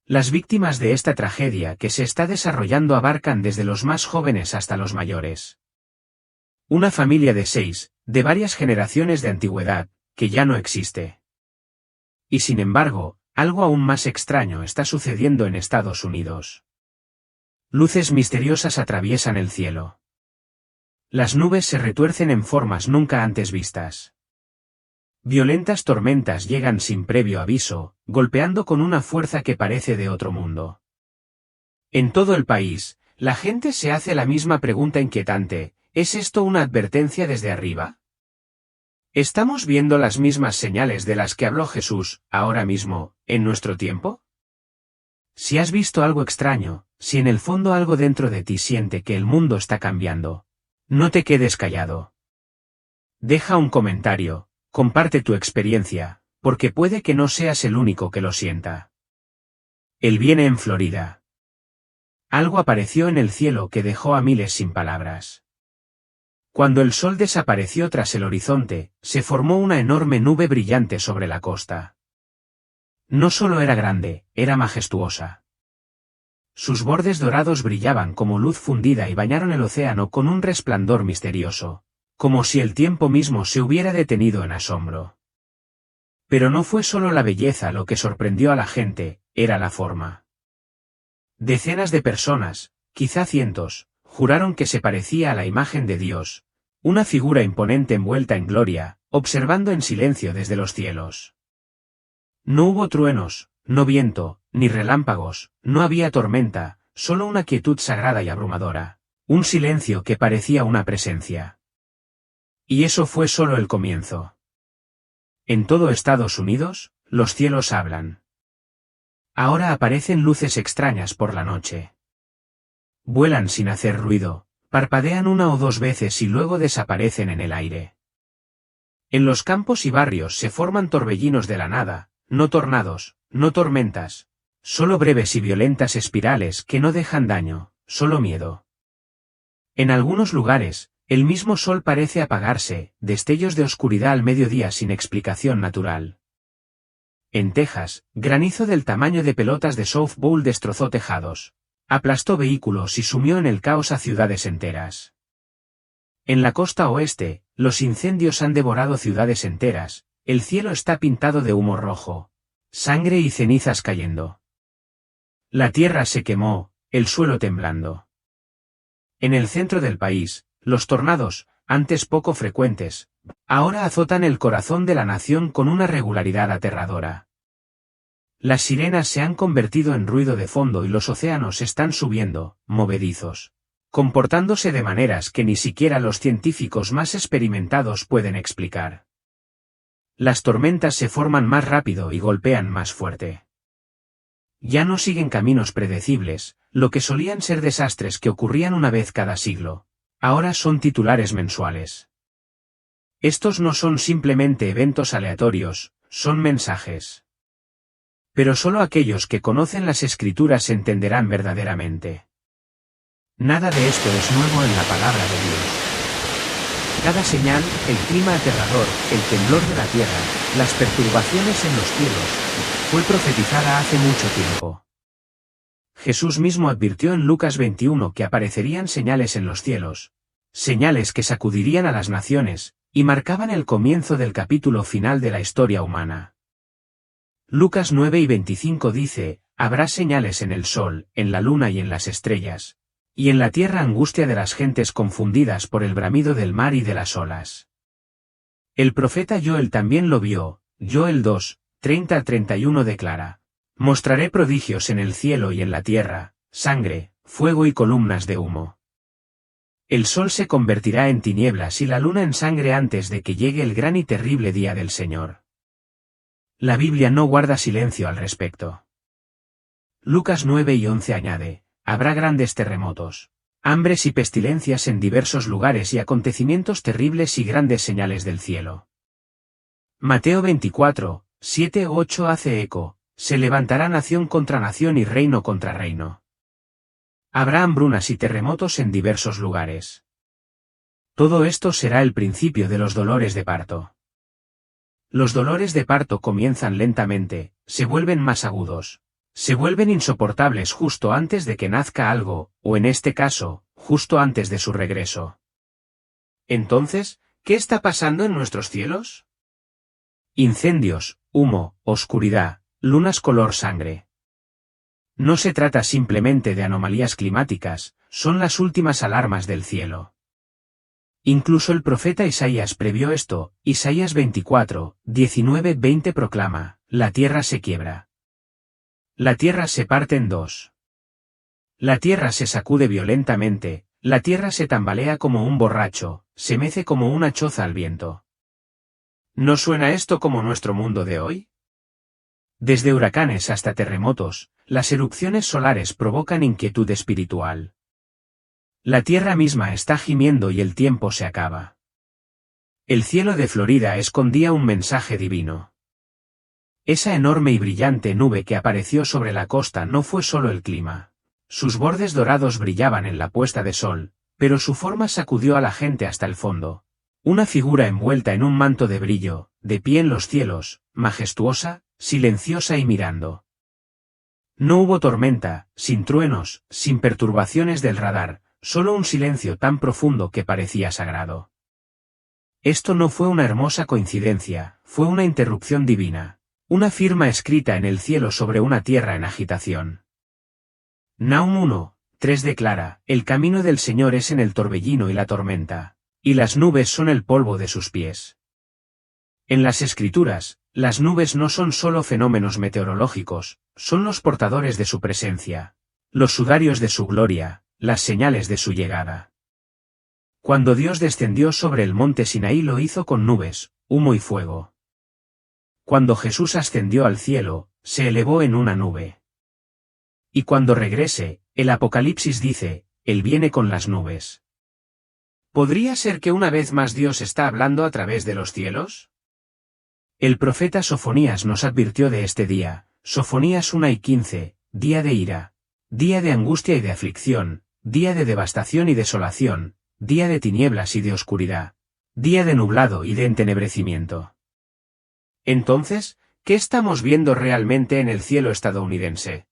Las víctimas de esta tragedia que se está desarrollando abarcan desde los más jóvenes hasta los mayores. Una familia de 6, de varias generaciones de antigüedad, que ya no existe. Y sin embargo, algo aún más extraño está sucediendo en Estados Unidos. Luces misteriosas atraviesan el cielo. Las nubes se retuercen en formas nunca antes vistas. Violentas tormentas llegan sin previo aviso, golpeando con una fuerza que parece de otro mundo. En todo el país, la gente se hace la misma pregunta inquietante: ¿es esto una advertencia desde arriba? ¿Estamos viendo las mismas señales de las que habló Jesús, ahora mismo, en nuestro tiempo? Si has visto algo extraño, si en el fondo algo dentro de ti siente que el mundo está cambiando, no te quedes callado. Deja un comentario, comparte tu experiencia, porque puede que no seas el único que lo sienta. Él viene en Florida. Algo apareció en el cielo que dejó a miles sin palabras. Cuando el sol desapareció tras el horizonte, se formó una enorme nube brillante sobre la costa. No solo era grande, era majestuosa. Sus bordes dorados brillaban como luz fundida y bañaron el océano con un resplandor misterioso, como si el tiempo mismo se hubiera detenido en asombro. Pero no fue solo la belleza lo que sorprendió a la gente, era la forma. Decenas de personas, quizá cientos, juraron que se parecía a la imagen de Dios, una figura imponente envuelta en gloria, observando en silencio desde los cielos. No hubo truenos, no viento, ni relámpagos, no había tormenta, solo una quietud sagrada y abrumadora, un silencio que parecía una presencia. Y eso fue solo el comienzo. En todo Estados Unidos, los cielos hablan. Ahora aparecen luces extrañas por la noche. Vuelan sin hacer ruido, parpadean una o dos veces y luego desaparecen en el aire. En los campos y barrios se forman torbellinos de la nada, no tornados, no tormentas, solo breves y violentas espirales que no dejan daño, solo miedo. En algunos lugares, el mismo sol parece apagarse, destellos de oscuridad al mediodía sin explicación natural. En Texas, granizo del tamaño de pelotas de softball destrozó tejados, aplastó vehículos y sumió en el caos a ciudades enteras. En la costa oeste, los incendios han devorado ciudades enteras, el cielo está pintado de humo rojo, sangre y cenizas cayendo. La tierra se quemó, el suelo temblando. En el centro del país, los tornados, antes poco frecuentes, ahora azotan el corazón de la nación con una regularidad aterradora. Las sirenas se han convertido en ruido de fondo y los océanos están subiendo, movedizos, comportándose de maneras que ni siquiera los científicos más experimentados pueden explicar. Las tormentas se forman más rápido y golpean más fuerte. Ya no siguen caminos predecibles, lo que solían ser desastres que ocurrían una vez cada siglo, ahora son titulares mensuales. Estos no son simplemente eventos aleatorios, son mensajes. Pero solo aquellos que conocen las Escrituras entenderán verdaderamente. Nada de esto es nuevo en la palabra de Dios. Cada señal, el clima aterrador, el temblor de la tierra, las perturbaciones en los cielos, fue profetizada hace mucho tiempo. Jesús mismo advirtió en Lucas 21 que aparecerían señales en los cielos, señales que sacudirían a las naciones, y marcaban el comienzo del capítulo final de la historia humana. Lucas 9:25 dice: habrá señales en el sol, en la luna y en las estrellas, y en la tierra angustia de las gentes confundidas por el bramido del mar y de las olas. El profeta Joel también lo vio. Joel 2:30-31 declara: mostraré prodigios en el cielo y en la tierra, sangre, fuego y columnas de humo. El sol se convertirá en tinieblas y la luna en sangre antes de que llegue el gran y terrible día del Señor. La Biblia no guarda silencio al respecto. Lucas 9:11 añade: habrá grandes terremotos, hambres y pestilencias en diversos lugares y acontecimientos terribles y grandes señales del cielo. Mateo 24:7-8 hace eco: se levantará nación contra nación y reino contra reino. Habrá hambrunas y terremotos en diversos lugares. Todo esto será el principio de los dolores de parto. Los dolores de parto comienzan lentamente, se vuelven más agudos, Se vuelven insoportables justo antes de que nazca algo, o en este caso, justo antes de su regreso. Entonces, ¿qué está pasando en nuestros cielos? Incendios, humo, oscuridad, lunas color sangre. No se trata simplemente de anomalías climáticas, son las últimas alarmas del cielo. Incluso el profeta Isaías previó esto. Isaías 24, 19-20 proclama: la tierra se quiebra. La tierra se parte en dos. La tierra se sacude violentamente, la tierra se tambalea como un borracho, se mece como una choza al viento. ¿No suena esto como nuestro mundo de hoy? Desde huracanes hasta terremotos, las erupciones solares provocan inquietud espiritual. La tierra misma está gimiendo y el tiempo se acaba. El cielo de Florida escondía un mensaje divino. Esa enorme y brillante nube que apareció sobre la costa no fue solo el clima. Sus bordes dorados brillaban en la puesta de sol, pero su forma sacudió a la gente hasta el fondo. Una figura envuelta en un manto de brillo, de pie en los cielos, majestuosa, silenciosa y mirando. No hubo tormenta, sin truenos, sin perturbaciones del radar, solo un silencio tan profundo que parecía sagrado. Esto no fue una hermosa coincidencia, fue una interrupción divina, una firma escrita en el cielo sobre una tierra en agitación. Nahum 1:3 declara: el camino del Señor es en el torbellino y la tormenta, y las nubes son el polvo de sus pies. En las Escrituras, las nubes no son solo fenómenos meteorológicos, son los portadores de su presencia, los sudarios de su gloria, las señales de su llegada. Cuando Dios descendió sobre el monte Sinaí lo hizo con nubes, humo y fuego. Cuando Jesús ascendió al cielo, se elevó en una nube. Y cuando regrese, el Apocalipsis dice: Él viene con las nubes. ¿Podría ser que una vez más Dios está hablando a través de los cielos? El profeta Sofonías nos advirtió de este día, Sofonías 1:15, día de ira, día de angustia y de aflicción, día de devastación y desolación, día de tinieblas y de oscuridad, día de nublado y de entenebrecimiento. Entonces, ¿qué estamos viendo realmente en el cielo estadounidense?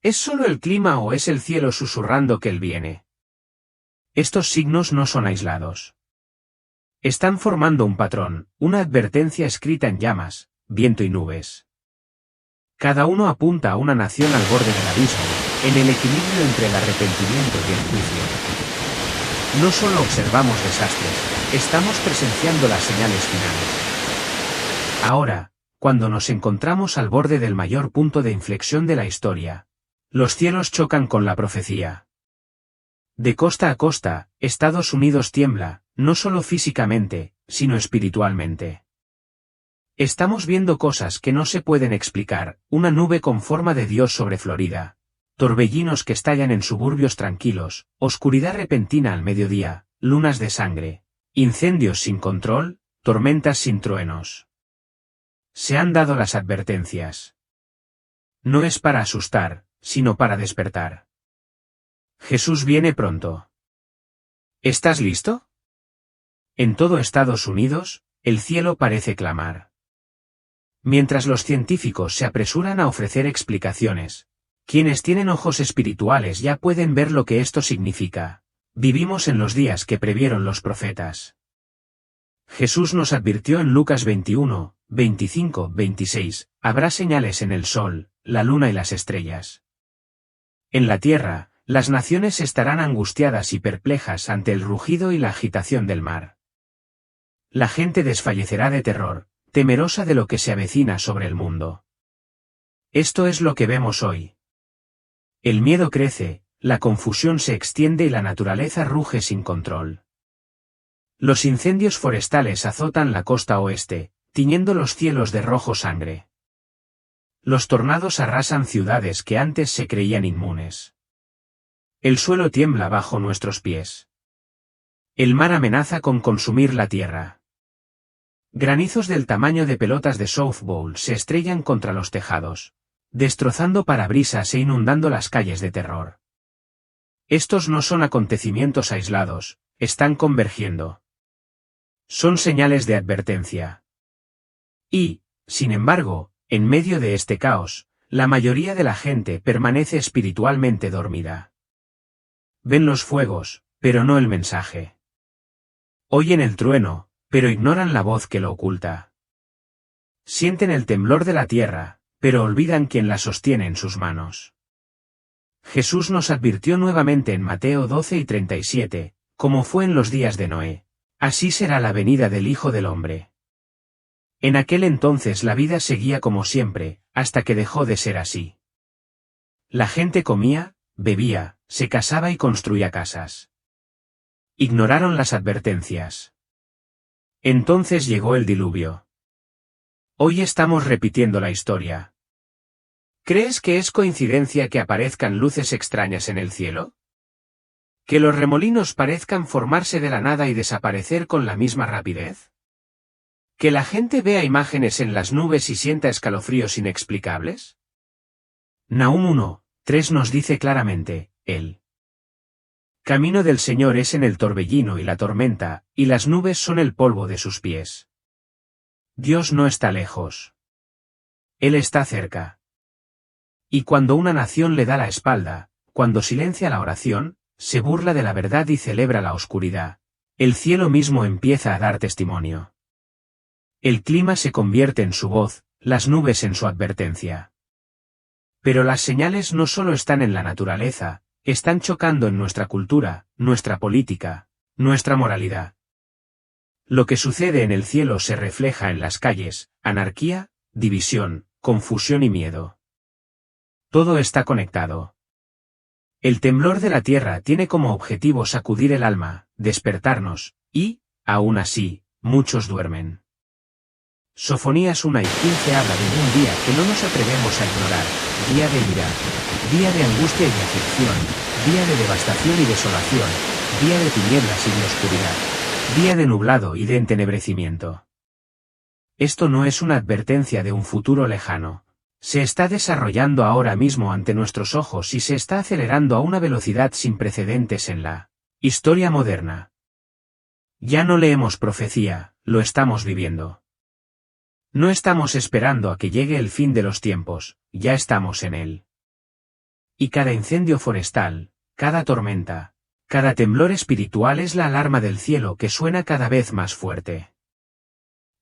¿Es solo el clima o es el cielo susurrando que Él viene? Estos signos no son aislados. Están formando un patrón, una advertencia escrita en llamas, viento y nubes. Cada uno apunta a una nación al borde del abismo, en el equilibrio entre el arrepentimiento y el juicio. No solo observamos desastres, estamos presenciando las señales finales. Ahora, cuando nos encontramos al borde del mayor punto de inflexión de la historia, los cielos chocan con la profecía. De costa a costa, Estados Unidos tiembla, no solo físicamente, sino espiritualmente. Estamos viendo cosas que no se pueden explicar: una nube con forma de Dios sobre Florida, torbellinos que estallan en suburbios tranquilos, oscuridad repentina al mediodía, lunas de sangre, incendios sin control, tormentas sin truenos. Se han dado las advertencias. No es para asustar, sino para despertar. Jesús viene pronto. ¿Estás listo? En todo Estados Unidos, el cielo parece clamar. Mientras los científicos se apresuran a ofrecer explicaciones, quienes tienen ojos espirituales ya pueden ver lo que esto significa. Vivimos en los días que previeron los profetas. Jesús nos advirtió en Lucas 21, 25, 26, habrá señales en el sol, la luna y las estrellas. En la tierra, las naciones estarán angustiadas y perplejas ante el rugido y la agitación del mar. La gente desfallecerá de terror, temerosa de lo que se avecina sobre el mundo. Esto es lo que vemos hoy. El miedo crece, la confusión se extiende y la naturaleza ruge sin control. Los incendios forestales azotan la costa oeste, tiñendo los cielos de rojo sangre. Los tornados arrasan ciudades que antes se creían inmunes. El suelo tiembla bajo nuestros pies. El mar amenaza con consumir la tierra. Granizos del tamaño de pelotas de softball se estrellan contra los tejados, destrozando parabrisas e inundando las calles de terror. Estos no son acontecimientos aislados, están convergiendo. Son señales de advertencia. Y, sin embargo, en medio de este caos, La mayoría de la gente permanece espiritualmente dormida. Ven los fuegos, pero no el mensaje. Oyen el trueno, pero ignoran la voz que lo oculta. Sienten el temblor de la tierra, pero olvidan quien la sostiene en sus manos. Jesús nos advirtió nuevamente en Mateo 12:37, como fue en los días de Noé, así será la venida del Hijo del Hombre. En aquel entonces la vida seguía como siempre, hasta que dejó de ser así. La gente comía, bebía, se casaba y construía casas. Ignoraron las advertencias. Entonces llegó el diluvio. Hoy estamos repitiendo la historia. ¿Crees que es coincidencia que aparezcan luces extrañas en el cielo? ¿Que los remolinos parezcan formarse de la nada y desaparecer con la misma rapidez? ¿Que la gente vea imágenes en las nubes y sienta escalofríos inexplicables? Nahum 1:3 nos dice claramente, el camino del Señor es en el torbellino y la tormenta, y las nubes son el polvo de sus pies. Dios no está lejos. Él está cerca. Y cuando una nación le da la espalda, cuando silencia la oración, se burla de la verdad y celebra la oscuridad, el cielo mismo empieza a dar testimonio. El clima se convierte en su voz, las nubes en su advertencia. Pero las señales no solo están en la naturaleza, están chocando en nuestra cultura, nuestra política, nuestra moralidad. Lo que sucede en el cielo se refleja en las calles, anarquía, división, confusión y miedo. Todo está conectado. El temblor de la tierra tiene como objetivo sacudir el alma, despertarnos, y, aún así, muchos duermen. Sofonías 1:15 habla de un día que no nos atrevemos a ignorar, día de ira, día de angustia y de aflicción, día de devastación y desolación, día de tinieblas y de oscuridad, día de nublado y de entenebrecimiento. Esto no es una advertencia de un futuro lejano. Se está desarrollando ahora mismo ante nuestros ojos y se está acelerando a una velocidad sin precedentes en la historia moderna. Ya no leemos profecía, lo estamos viviendo. No estamos esperando a que llegue el fin de los tiempos, ya estamos en él. Y cada incendio forestal, cada tormenta, cada temblor espiritual es la alarma del cielo que suena cada vez más fuerte.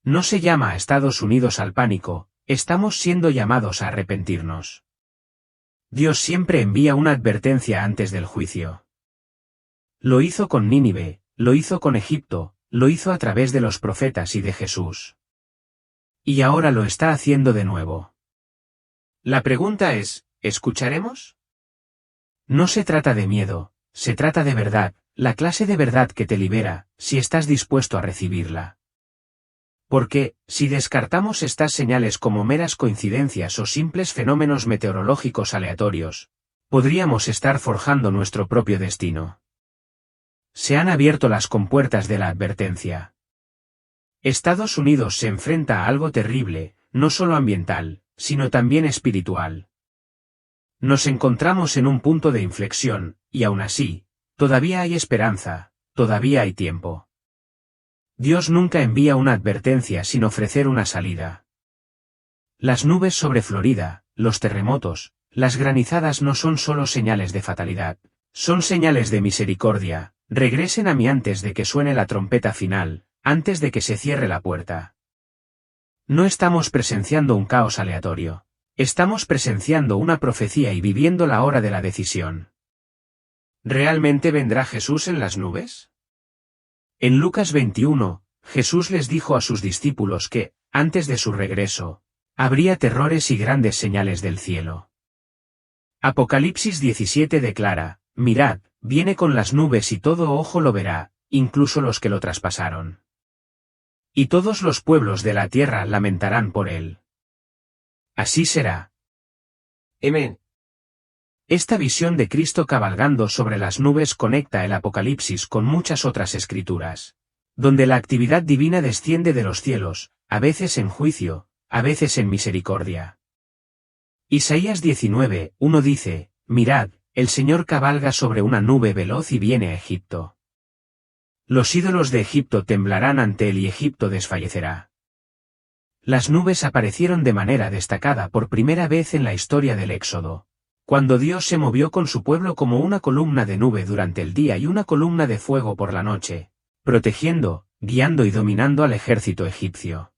No se llama a Estados Unidos al pánico, estamos siendo llamados a arrepentirnos. Dios siempre envía una advertencia antes del juicio. Lo hizo con Nínive, lo hizo con Egipto, lo hizo a través de los profetas y de Jesús. Y ahora lo está haciendo de nuevo. La pregunta es, ¿escucharemos? No se trata de miedo, se trata de verdad, la clase de verdad que te libera, si estás dispuesto a recibirla. Porque, si descartamos estas señales como meras coincidencias o simples fenómenos meteorológicos aleatorios, podríamos estar forjando nuestro propio destino. Se han abierto las compuertas de la advertencia. Estados Unidos se enfrenta a algo terrible, no solo ambiental, sino también espiritual. Nos encontramos en un punto de inflexión, y aún así, todavía hay esperanza, todavía hay tiempo. Dios nunca envía una advertencia sin ofrecer una salida. Las nubes sobre Florida, los terremotos, las granizadas no son solo señales de fatalidad, son señales de misericordia. Regresen a mí antes de que suene la trompeta final, antes de que se cierre la puerta. No estamos presenciando un caos aleatorio. Estamos presenciando una profecía y viviendo la hora de la decisión. ¿Realmente vendrá Jesús en las nubes? En Lucas 21, Jesús les dijo a sus discípulos que, antes de su regreso, habría terrores y grandes señales del cielo. Apocalipsis 17 declara, mirad, viene con las nubes y todo ojo lo verá, incluso los que lo traspasaron. Y todos los pueblos de la tierra lamentarán por él. Así será. Amén. Esta visión de Cristo cabalgando sobre las nubes conecta el Apocalipsis con muchas otras escrituras, donde la actividad divina desciende de los cielos, a veces en juicio, a veces en misericordia. Isaías 19:1 dice, mirad, el Señor cabalga sobre una nube veloz y viene a Egipto. Los ídolos de Egipto temblarán ante él y Egipto desfallecerá. Las nubes aparecieron de manera destacada por primera vez en la historia del Éxodo, cuando Dios se movió con su pueblo como una columna de nube durante el día y una columna de fuego por la noche, protegiendo, guiando y dominando al ejército egipcio.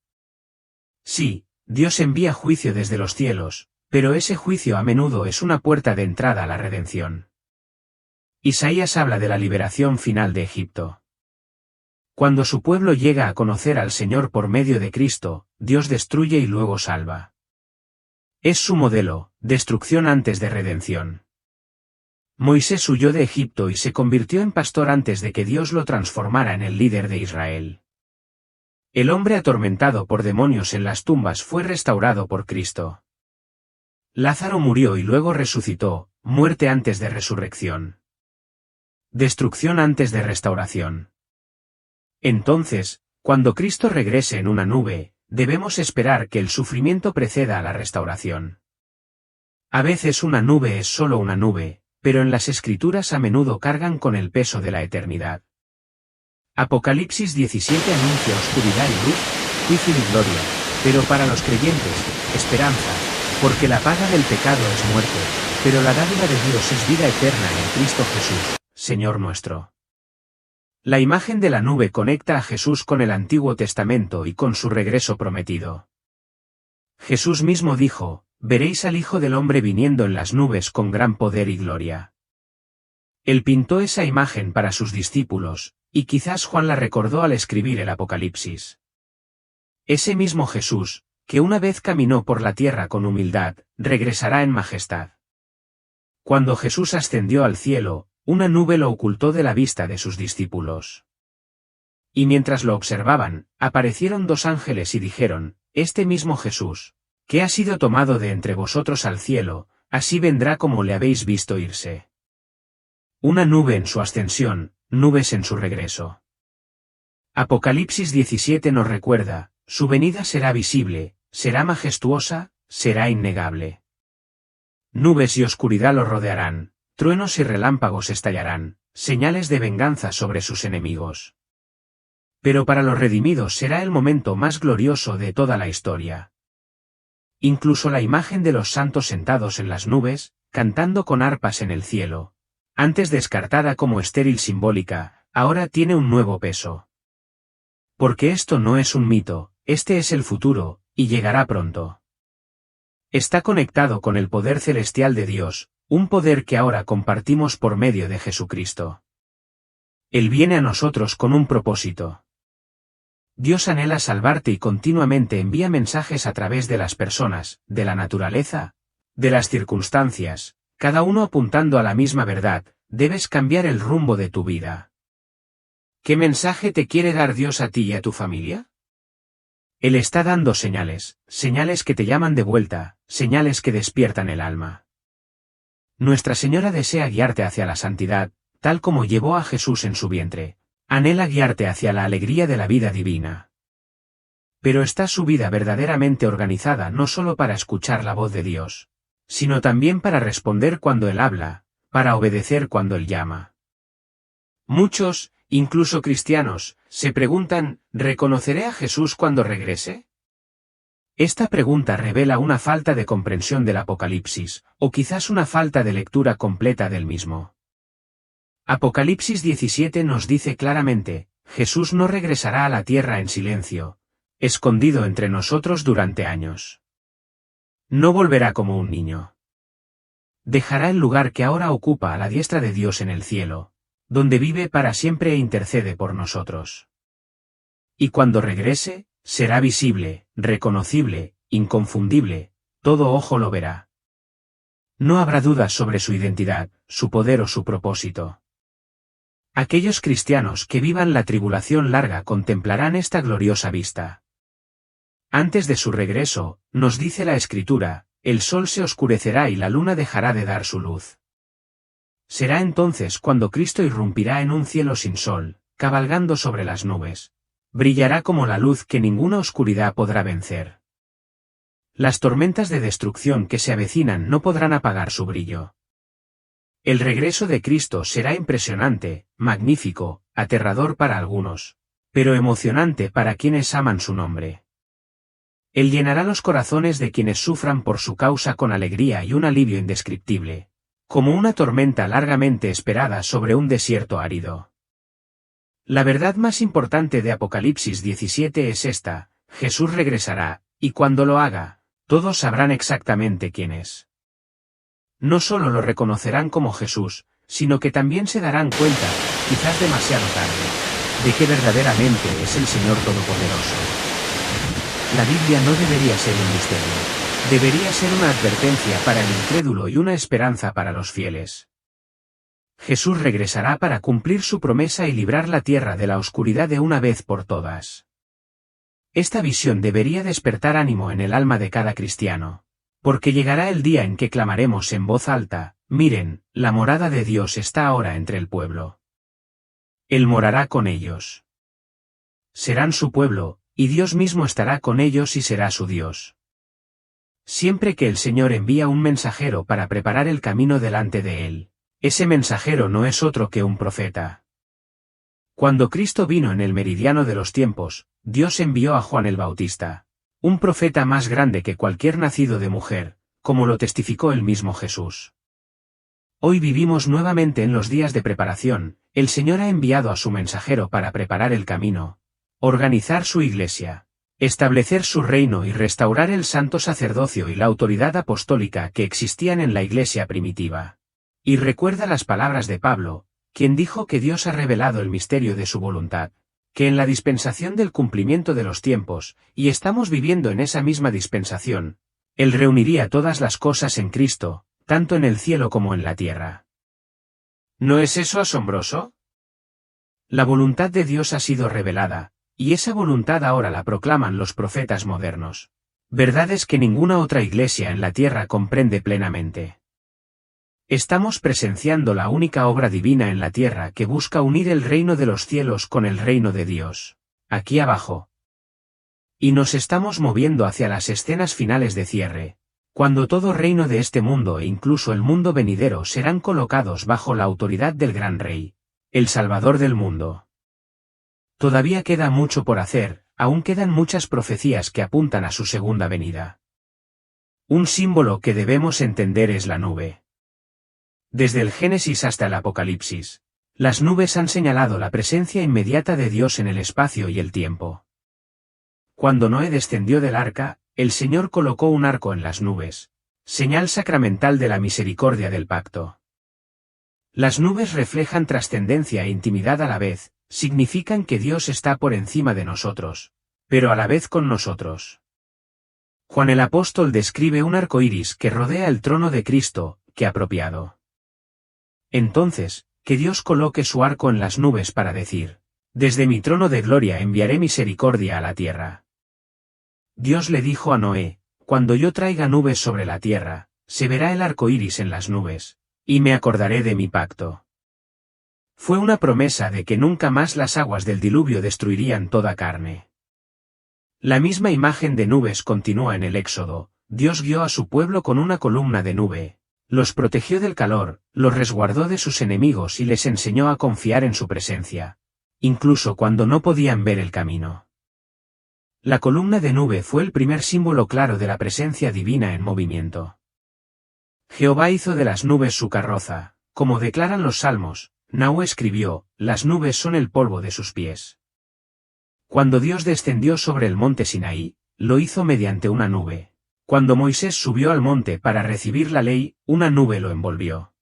Sí, Dios envía juicio desde los cielos, pero ese juicio a menudo es una puerta de entrada a la redención. Isaías habla de la liberación final de Egipto. Cuando su pueblo llega a conocer al Señor por medio de Cristo, Dios destruye y luego salva. Es su modelo, destrucción antes de redención. Moisés huyó de Egipto y se convirtió en pastor antes de que Dios lo transformara en el líder de Israel. El hombre atormentado por demonios en las tumbas fue restaurado por Cristo. Lázaro murió y luego resucitó, muerte antes de resurrección. Destrucción antes de restauración. Entonces, cuando Cristo regrese en una nube, debemos esperar que el sufrimiento preceda a la restauración. A veces una nube es solo una nube, pero en las Escrituras a menudo cargan con el peso de la eternidad. Apocalipsis 17 anuncia oscuridad y luz, juicio y gloria, pero para los creyentes, esperanza, porque la paga del pecado es muerte, pero la dádiva de Dios es vida eterna en Cristo Jesús, Señor nuestro. La imagen de la nube conecta a Jesús con el Antiguo Testamento y con su regreso prometido. Jesús mismo dijo, veréis al Hijo del Hombre viniendo en las nubes con gran poder y gloria. Él pintó esa imagen para sus discípulos, y quizás Juan la recordó al escribir el Apocalipsis. Ese mismo Jesús, que una vez caminó por la tierra con humildad, regresará en majestad. Cuando Jesús ascendió al cielo, una nube lo ocultó de la vista de sus discípulos. Y mientras lo observaban, aparecieron dos ángeles y dijeron, este mismo Jesús, que ha sido tomado de entre vosotros al cielo, así vendrá como le habéis visto irse. Una nube en su ascensión, nubes en su regreso. Apocalipsis 17 nos recuerda, su venida será visible, será majestuosa, será innegable. Nubes y oscuridad lo rodearán, truenos y relámpagos estallarán, señales de venganza sobre sus enemigos. Pero para los redimidos será el momento más glorioso de toda la historia. Incluso la imagen de los santos sentados en las nubes, cantando con arpas en el cielo, antes descartada como estéril simbólica, ahora tiene un nuevo peso. Porque esto no es un mito, este es el futuro, y llegará pronto. Está conectado con el poder celestial de Dios, un poder que ahora compartimos por medio de Jesucristo. Él viene a nosotros con un propósito. Dios anhela salvarte y continuamente envía mensajes a través de las personas, de la naturaleza, de las circunstancias, cada uno apuntando a la misma verdad, debes cambiar el rumbo de tu vida. ¿Qué mensaje te quiere dar Dios a ti y a tu familia? Él está dando señales, señales que te llaman de vuelta, señales que despiertan el alma. Nuestra Señora desea guiarte hacia la santidad, tal como llevó a Jesús en su vientre. Anhela guiarte hacia la alegría de la vida divina. Pero está su vida verdaderamente organizada no solo para escuchar la voz de Dios, sino también para responder cuando Él habla, para obedecer cuando Él llama. Muchos, incluso cristianos, se preguntan, ¿reconoceré a Jesús cuando regrese? Esta pregunta revela una falta de comprensión del Apocalipsis, o quizás una falta de lectura completa del mismo. Apocalipsis 17 nos dice claramente, Jesús no regresará a la tierra en silencio, escondido entre nosotros durante años. No volverá como un niño. Dejará el lugar que ahora ocupa a la diestra de Dios en el cielo, donde vive para siempre e intercede por nosotros. Y cuando regrese, será visible, reconocible, inconfundible, todo ojo lo verá. No habrá dudas sobre su identidad, su poder o su propósito. Aquellos cristianos que vivan la tribulación larga contemplarán esta gloriosa vista. Antes de su regreso, nos dice la Escritura, el sol se oscurecerá y la luna dejará de dar su luz. Será entonces cuando Cristo irrumpirá en un cielo sin sol, cabalgando sobre las nubes. Brillará como la luz que ninguna oscuridad podrá vencer. Las tormentas de destrucción que se avecinan no podrán apagar su brillo. El regreso de Cristo será impresionante, magnífico, aterrador para algunos, pero emocionante para quienes aman su nombre. Él llenará los corazones de quienes sufran por su causa con alegría y un alivio indescriptible, como una tormenta largamente esperada sobre un desierto árido. La verdad más importante de Apocalipsis 17 es esta: Jesús regresará, y cuando lo haga, todos sabrán exactamente quién es. No solo lo reconocerán como Jesús, sino que también se darán cuenta, quizás demasiado tarde, de que verdaderamente es el Señor Todopoderoso. La Biblia no debería ser un misterio. Debería ser una advertencia para el incrédulo y una esperanza para los fieles. Jesús regresará para cumplir su promesa y librar la tierra de la oscuridad de una vez por todas. Esta visión debería despertar ánimo en el alma de cada cristiano, porque llegará el día en que clamaremos en voz alta: miren, la morada de Dios está ahora entre el pueblo. Él morará con ellos. Serán su pueblo, y Dios mismo estará con ellos y será su Dios. Siempre que el Señor envía un mensajero para preparar el camino delante de él, ese mensajero no es otro que un profeta. Cuando Cristo vino en el meridiano de los tiempos, Dios envió a Juan el Bautista, un profeta más grande que cualquier nacido de mujer, como lo testificó el mismo Jesús. Hoy vivimos nuevamente en los días de preparación. El Señor ha enviado a su mensajero para preparar el camino, organizar su iglesia, establecer su reino y restaurar el santo sacerdocio y la autoridad apostólica que existían en la iglesia primitiva. Y recuerda las palabras de Pablo, quien dijo que Dios ha revelado el misterio de su voluntad, que en la dispensación del cumplimiento de los tiempos, y estamos viviendo en esa misma dispensación, Él reuniría todas las cosas en Cristo, tanto en el cielo como en la tierra. ¿No es eso asombroso? La voluntad de Dios ha sido revelada, y esa voluntad ahora la proclaman los profetas modernos. Verdades que ninguna otra iglesia en la tierra comprende plenamente. Estamos presenciando la única obra divina en la tierra que busca unir el reino de los cielos con el reino de Dios, aquí abajo. Y nos estamos moviendo hacia las escenas finales de cierre, cuando todo reino de este mundo e incluso el mundo venidero serán colocados bajo la autoridad del gran Rey, el Salvador del mundo. Todavía queda mucho por hacer, aún quedan muchas profecías que apuntan a su segunda venida. Un símbolo que debemos entender es la nube. Desde el Génesis hasta el Apocalipsis, las nubes han señalado la presencia inmediata de Dios en el espacio y el tiempo. Cuando Noé descendió del arca, el Señor colocó un arco en las nubes, señal sacramental de la misericordia del pacto. Las nubes reflejan trascendencia e intimidad a la vez, significan que Dios está por encima de nosotros, pero a la vez con nosotros. Juan el apóstol describe un arco iris que rodea el trono de Cristo, que apropiado. Entonces, que Dios coloque su arco en las nubes para decir: desde mi trono de gloria enviaré misericordia a la tierra. Dios le dijo a Noé: cuando yo traiga nubes sobre la tierra, se verá el arco iris en las nubes, y me acordaré de mi pacto. Fue una promesa de que nunca más las aguas del diluvio destruirían toda carne. La misma imagen de nubes continúa en el Éxodo. Dios guió a su pueblo con una columna de nube, los protegió del calor, los resguardó de sus enemigos y les enseñó a confiar en su presencia, incluso cuando no podían ver el camino. La columna de nube fue el primer símbolo claro de la presencia divina en movimiento. Jehová hizo de las nubes su carroza, como declaran los salmos. Nahú escribió: las nubes son el polvo de sus pies. Cuando Dios descendió sobre el monte Sinaí, lo hizo mediante una nube. Cuando Moisés subió al monte para recibir la ley, una nube lo envolvió.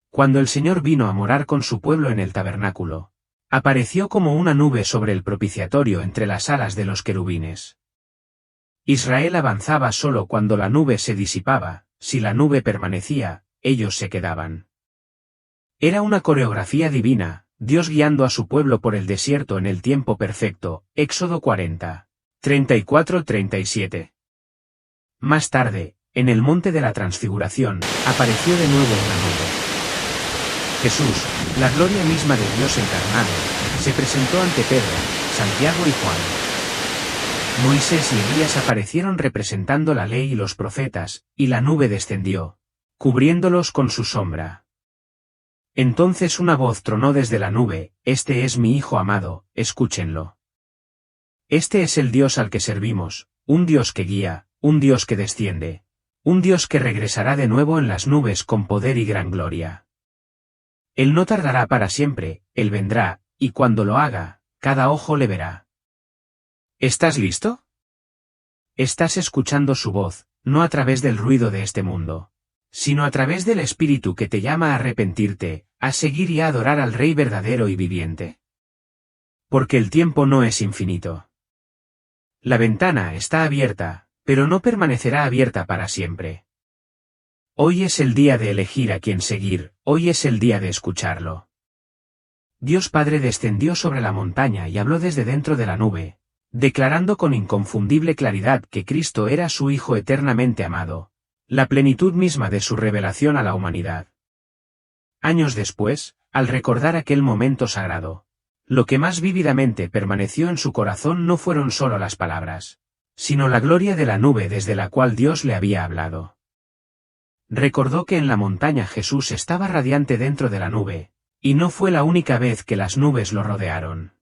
Cuando el Señor vino a morar con su pueblo en el tabernáculo, apareció como una nube sobre el propiciatorio entre las alas de los querubines. Israel avanzaba solo cuando la nube se disipaba. Si la nube permanecía, ellos se quedaban. Era una coreografía divina, Dios guiando a su pueblo por el desierto en el tiempo perfecto. Éxodo 40, 34-37. Más tarde, en el monte de la Transfiguración, apareció de nuevo una nube. Jesús, la gloria misma de Dios encarnado, se presentó ante Pedro, Santiago y Juan. Moisés y Elías aparecieron representando la ley y los profetas, y la nube descendió, cubriéndolos con su sombra. Entonces una voz tronó desde la nube: este es mi Hijo amado, escúchenlo. Este es el Dios al que servimos, un Dios que guía, un Dios que desciende, un Dios que regresará de nuevo en las nubes con poder y gran gloria. Él no tardará para siempre, Él vendrá, y cuando lo haga, cada ojo le verá. ¿Estás listo? Estás escuchando su voz, no a través del ruido de este mundo, sino a través del Espíritu que te llama a arrepentirte, a seguir y a adorar al Rey verdadero y viviente. Porque el tiempo no es infinito. La ventana está abierta, pero no permanecerá abierta para siempre. Hoy es el día de elegir a quién seguir, hoy es el día de escucharlo. Dios Padre descendió sobre la montaña y habló desde dentro de la nube, declarando con inconfundible claridad que Cristo era su Hijo eternamente amado, la plenitud misma de su revelación a la humanidad. Años después, al recordar aquel momento sagrado, lo que más vívidamente permaneció en su corazón no fueron solo las palabras, sino la gloria de la nube desde la cual Dios le había hablado. Recordó que en la montaña Jesús estaba radiante dentro de la nube, y no fue la única vez que las nubes lo rodearon.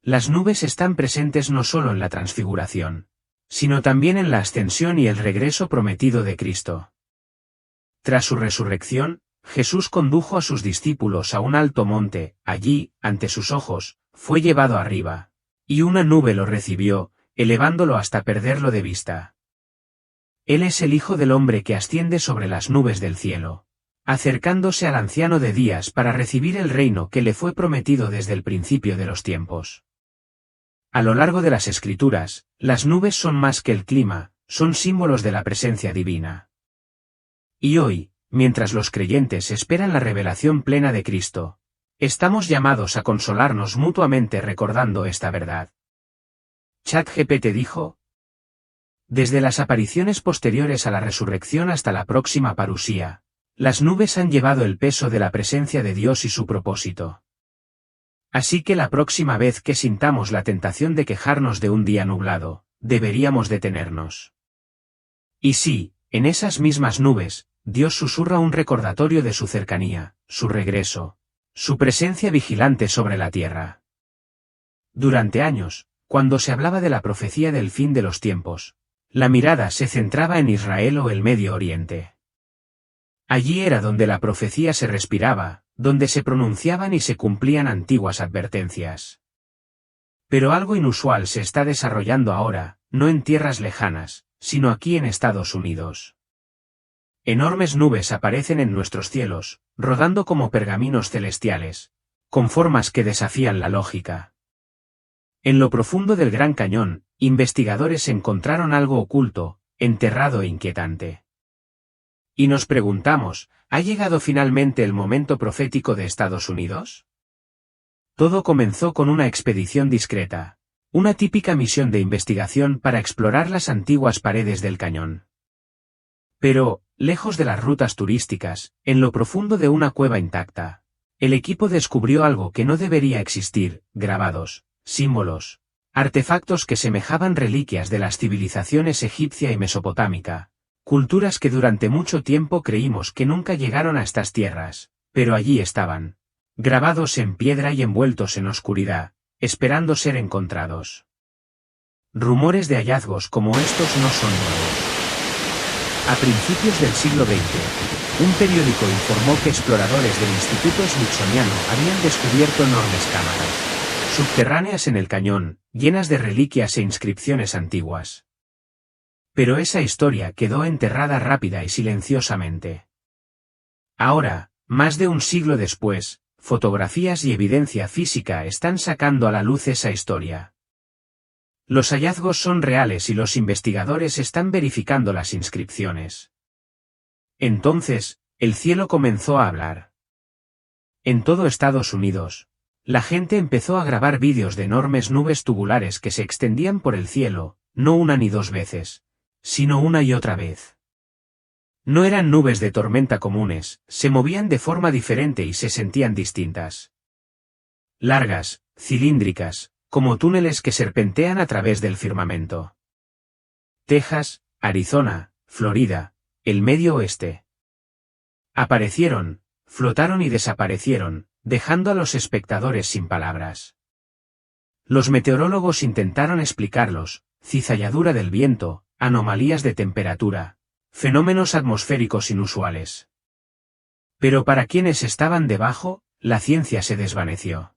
Las nubes están presentes no solo en la transfiguración, sino también en la ascensión y el regreso prometido de Cristo. Tras su resurrección, Jesús condujo a sus discípulos a un alto monte, allí, ante sus ojos, fue llevado arriba, y una nube lo recibió, elevándolo hasta perderlo de vista. Él es el Hijo del Hombre que asciende sobre las nubes del cielo, acercándose al Anciano de Días para recibir el reino que le fue prometido desde el principio de los tiempos. A lo largo de las Escrituras, las nubes son más que el clima, son símbolos de la presencia divina. Y hoy, mientras los creyentes esperan la revelación plena de Cristo, estamos llamados a consolarnos mutuamente recordando esta verdad. ChatGPT dijo: desde las apariciones posteriores a la resurrección hasta la próxima parusía, las nubes han llevado el peso de la presencia de Dios y su propósito. Así que la próxima vez que sintamos la tentación de quejarnos de un día nublado, deberíamos detenernos. Y sí, en esas mismas nubes, Dios susurra un recordatorio de su cercanía, su regreso, su presencia vigilante sobre la tierra. Durante años, cuando se hablaba de la profecía del fin de los tiempos, la mirada se centraba en Israel o el Medio Oriente. Allí era donde la profecía se respiraba, donde se pronunciaban y se cumplían antiguas advertencias. Pero algo inusual se está desarrollando ahora, no en tierras lejanas, sino aquí en Estados Unidos. Enormes nubes aparecen en nuestros cielos, rodando como pergaminos celestiales, con formas que desafían la lógica. En lo profundo del Gran Cañón, investigadores encontraron algo oculto, enterrado e inquietante. Y nos preguntamos, ¿ha llegado finalmente el momento profético de Estados Unidos? Todo comenzó con una expedición discreta, una típica misión de investigación para explorar las antiguas paredes del cañón. Pero, lejos de las rutas turísticas, en lo profundo de una cueva intacta, el equipo descubrió algo que no debería existir: grabados, símbolos, artefactos que semejaban reliquias de las civilizaciones egipcia y mesopotámica, culturas que durante mucho tiempo creímos que nunca llegaron a estas tierras, pero allí estaban, grabados en piedra y envueltos en oscuridad, esperando ser encontrados. Rumores de hallazgos como estos no son nuevos. A principios del siglo XX, un periódico informó que exploradores del Instituto Smithsoniano habían descubierto enormes cámaras subterráneas en el cañón, llenas de reliquias e inscripciones antiguas. Pero esa historia quedó enterrada rápida y silenciosamente. Ahora, más de un siglo después, fotografías y evidencia física están sacando a la luz esa historia. Los hallazgos son reales y los investigadores están verificando las inscripciones. Entonces, el cielo comenzó a hablar. En todo Estados Unidos, la gente empezó a grabar vídeos de enormes nubes tubulares que se extendían por el cielo, no una ni dos veces, sino una y otra vez. No eran nubes de tormenta comunes, se movían de forma diferente y se sentían distintas. Largas, cilíndricas, como túneles que serpentean a través del firmamento. Texas, Arizona, Florida, el Medio Oeste. Aparecieron, flotaron y desaparecieron, dejando a los espectadores sin palabras. Los meteorólogos intentaron explicarlos, cizalladura del viento, anomalías de temperatura, fenómenos atmosféricos inusuales. Pero para quienes estaban debajo, la ciencia se desvaneció.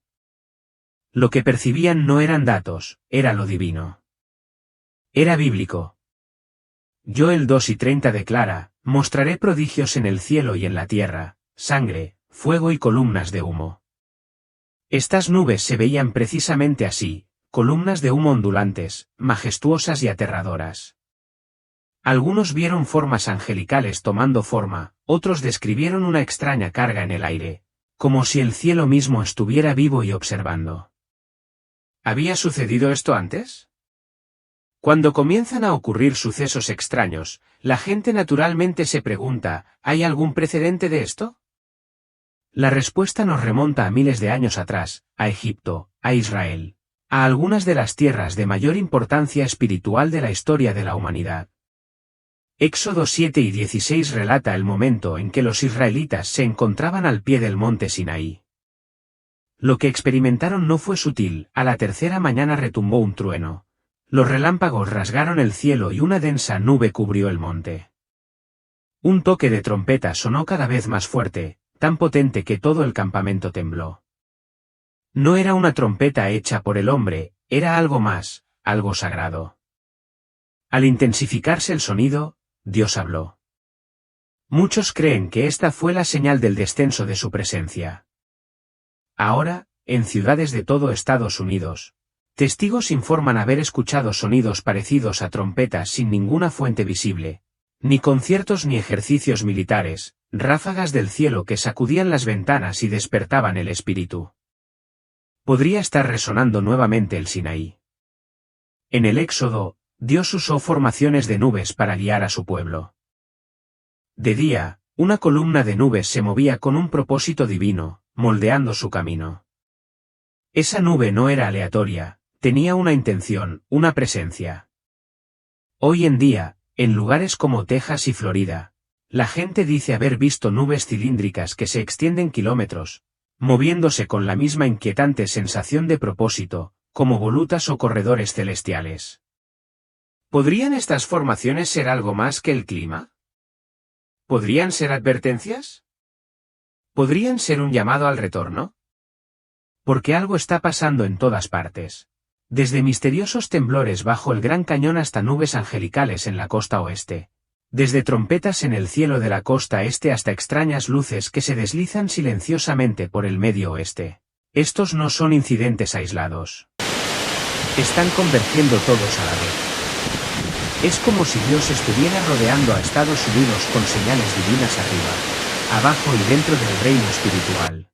Lo que percibían no eran datos, era lo divino. Era bíblico. Joel 2:30 declara: mostraré prodigios en el cielo y en la tierra, sangre, fuego y columnas de humo. Estas nubes se veían precisamente así, columnas de humo ondulantes, majestuosas y aterradoras. Algunos vieron formas angelicales tomando forma, otros describieron una extraña carga en el aire, como si el cielo mismo estuviera vivo y observando. ¿Había sucedido esto antes? Cuando comienzan a ocurrir sucesos extraños, la gente naturalmente se pregunta, ¿hay algún precedente de esto? La respuesta nos remonta a miles de años atrás, a Egipto, a Israel, a algunas de las tierras de mayor importancia espiritual de la historia de la humanidad. Éxodo 7 y 16 relata el momento en que los israelitas se encontraban al pie del monte Sinaí. Lo que experimentaron no fue sutil, a la tercera mañana retumbó un trueno. Los relámpagos rasgaron el cielo y una densa nube cubrió el monte. Un toque de trompeta sonó cada vez más fuerte, tan potente que todo el campamento tembló. No era una trompeta hecha por el hombre, era algo más, algo sagrado. Al intensificarse el sonido, Dios habló. Muchos creen que esta fue la señal del descenso de su presencia. Ahora, en ciudades de todo Estados Unidos, testigos informan haber escuchado sonidos parecidos a trompetas sin ninguna fuente visible, ni conciertos ni ejercicios militares, ráfagas del cielo que sacudían las ventanas y despertaban el espíritu. Podría estar resonando nuevamente el Sinaí. En el Éxodo, Dios usó formaciones de nubes para guiar a su pueblo. De día, una columna de nubes se movía con un propósito divino, moldeando su camino. Esa nube no era aleatoria, tenía una intención, una presencia. Hoy en día, en lugares como Texas y Florida, la gente dice haber visto nubes cilíndricas que se extienden kilómetros, moviéndose con la misma inquietante sensación de propósito, como volutas o corredores celestiales. ¿Podrían estas formaciones ser algo más que el clima? ¿Podrían ser advertencias? ¿Podrían ser un llamado al retorno? Porque algo está pasando en todas partes. Desde misteriosos temblores bajo el Gran Cañón hasta nubes angelicales en la costa oeste. Desde trompetas en el cielo de la costa este hasta extrañas luces que se deslizan silenciosamente por el medio oeste. Estos no son incidentes aislados. Están convergiendo todos a la vez. Es como si Dios estuviera rodeando a Estados Unidos con señales divinas arriba, abajo y dentro del reino espiritual.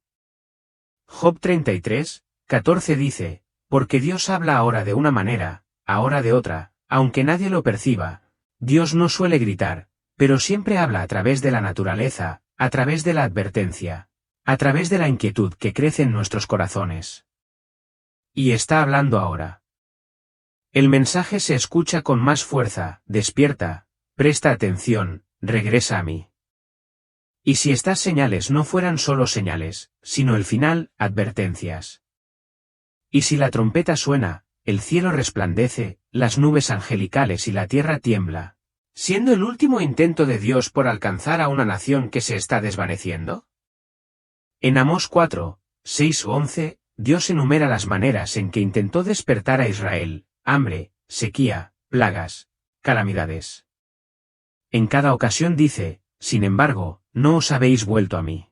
Job 33:14 dice, porque Dios habla ahora de una manera, ahora de otra, aunque nadie lo perciba. Dios no suele gritar, pero siempre habla a través de la naturaleza, a través de la advertencia, a través de la inquietud que crece en nuestros corazones. Y está hablando ahora. El mensaje se escucha con más fuerza, despierta, presta atención, regresa a mí. Y si estas señales no fueran solo señales, sino el final, advertencias. Y si la trompeta suena, el cielo resplandece, las nubes angelicales y la tierra tiembla, siendo el último intento de Dios por alcanzar a una nación que se está desvaneciendo. En Amós 4:6-11, Dios enumera las maneras en que intentó despertar a Israel: hambre, sequía, plagas, calamidades. En cada ocasión dice, sin embargo, no os habéis vuelto a mí.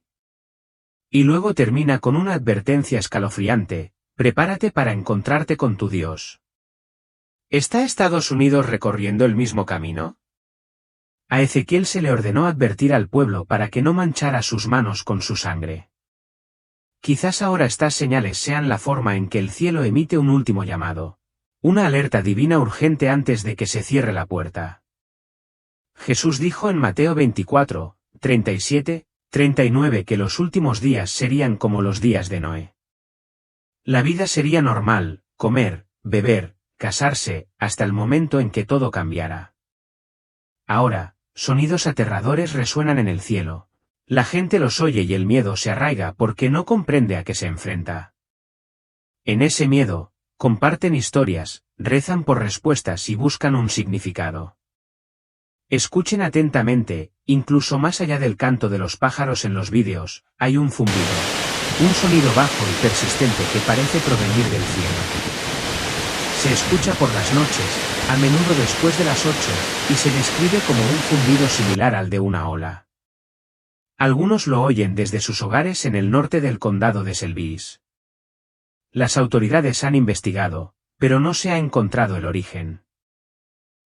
Y luego termina con una advertencia escalofriante: prepárate para encontrarte con tu Dios. ¿Está Estados Unidos recorriendo el mismo camino? A Ezequiel se le ordenó advertir al pueblo para que no manchara sus manos con su sangre. Quizás ahora estas señales sean la forma en que el cielo emite un último llamado. Una alerta divina urgente antes de que se cierre la puerta. Jesús dijo en Mateo 24:37-39 que los últimos días serían como los días de Noé. La vida sería normal, comer, beber, casarse, hasta el momento en que todo cambiara. Ahora, sonidos aterradores resuenan en el cielo. La gente los oye y el miedo se arraiga porque no comprende a qué se enfrenta. En ese miedo, Comparten historias, rezan por respuestas y buscan un significado. Escuchen atentamente, incluso más allá del canto de los pájaros en los vídeos, hay un zumbido. Un sonido bajo y persistente que parece provenir del cielo. Se escucha por las noches, a menudo después de las 8, y se describe como un zumbido similar al de una ola. Algunos lo oyen desde sus hogares en el norte del condado de Selby's. Las autoridades han investigado, pero no se ha encontrado el origen.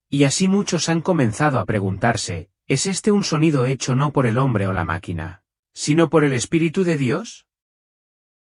Y así muchos han comenzado a preguntarse, ¿es este un sonido hecho no por el hombre o la máquina, sino por el Espíritu de Dios?